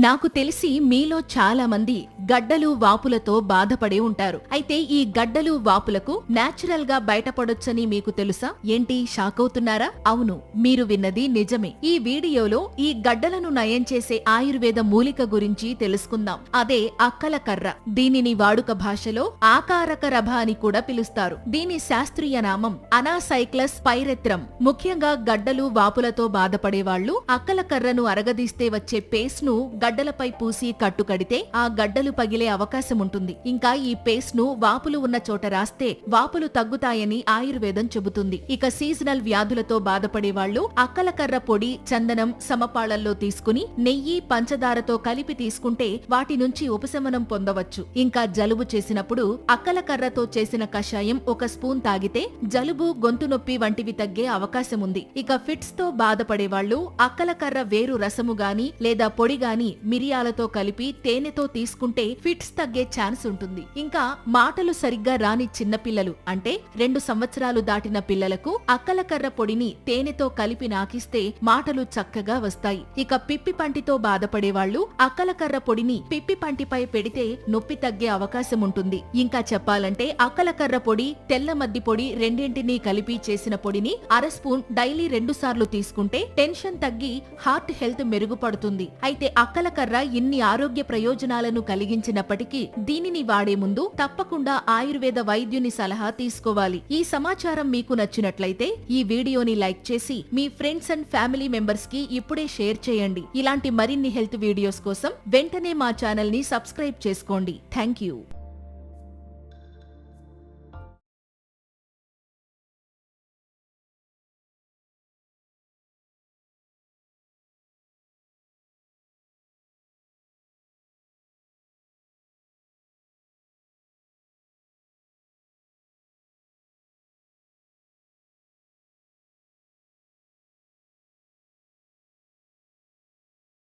నాకు తెలిసి మీలో చాలా మంది గడ్డలు వాపులతో బాధపడి ఉంటారు. అయితే ఈ గడ్డలు వాపులకు నేచురల్ గా బయటపడొచ్చని మీకు తెలుసా? ఏంటి షాక్ అవుతున్నారా? అవును, మీరు విన్నది నిజమే. ఈ వీడియోలో ఈ గడ్డలను నయం చేసే ఆయుర్వేద మూలిక గురించి తెలుసుకుందాం. అదే అక్కల కర్ర. దీనిని వాడుక భాషలో ఆకారక రభ అని కూడా పిలుస్తారు. దీని శాస్త్రీయ నామం అనాసైక్లస్ పైరెత్రం. ముఖ్యంగా గడ్డలు వాపులతో బాధపడే వాళ్లు అక్కల కర్రను అరగదీస్తే వచ్చే పేస్ట్ ను గడ్డలపై పూసి కట్టుకడితే ఆ గడ్డలు పగిలే అవకాశం ఉంటుంది. ఇంకా ఈ పేస్ట్ ను వాపులు ఉన్న చోట రాస్తే వాపులు తగ్గుతాయని ఆయుర్వేదం చెబుతుంది. ఇక సీజనల్ వ్యాధులతో బాధపడే వాళ్లు అక్కల కర్ర పొడి, చందనం సమపాళల్లో తీసుకుని నెయ్యి, పంచదారతో కలిపి తీసుకుంటే వాటి నుంచి ఉపశమనం పొందవచ్చు. ఇంకా జలుబు చేసినప్పుడు అక్కల కర్రతో చేసిన కషాయం 1 స్పూన్ తాగితే జలుబు, గొంతు నొప్పి వంటివి తగ్గే అవకాశం ఉంది. ఇక ఫిట్స్ తో బాధపడే వాళ్లు అక్కల కర్ర వేరు రసము గాని లేదా పొడి గాని మిరియాలతో కలిపి తేనెతో తీసుకుంటే ఫిట్స్ తగ్గే ఛాన్స్ ఉంటుంది. ఇంకా మాటలు సరిగ్గా రాని చిన్నపిల్లలు అంటే 2 సంవత్సరాలు దాటిన పిల్లలకు అక్కల కర్ర పొడిని తేనెతో కలిపి నాకిస్తే మాటలు చక్కగా వస్తాయి. ఇక పిప్పి పంటితో బాధపడే వాళ్లు అక్కల కర్ర పొడిని పిప్పి పంటిపై పెడితే నొప్పి తగ్గే అవకాశం ఉంటుంది. ఇంకా చెప్పాలంటే అక్కల కర్ర పొడి, తెల్ల మద్ది పొడి రెండింటినీ కలిపి చేసిన పొడిని 1/2 స్పూన్ డైలీ 2 సార్లు తీసుకుంటే టెన్షన్ తగ్గి హార్ట్ హెల్త్ మెరుగుపడుతుంది. అయితే అక్కల కర్ర ఇన్ని ఆరోగ్య ప్రయోజనాలను కలిగించినప్పటికీ దీనిని వాడే ముందు తప్పకుండా ఆయుర్వేద వైద్యుని సలహా తీసుకోవాలి. ఈ సమాచారం మీకు నచ్చినట్లయితే ఈ వీడియోని లైక్ చేసి మీ ఫ్రెండ్స్ అండ్ ఫ్యామిలీ మెంబర్స్ కి ఇప్పుడే షేర్ చేయండి. ఇలాంటి మరిన్ని హెల్త్ వీడియోస్ కోసం వెంటనే మా ఛానల్ ని సబ్స్క్రైబ్ చేసుకోండి. Thank you.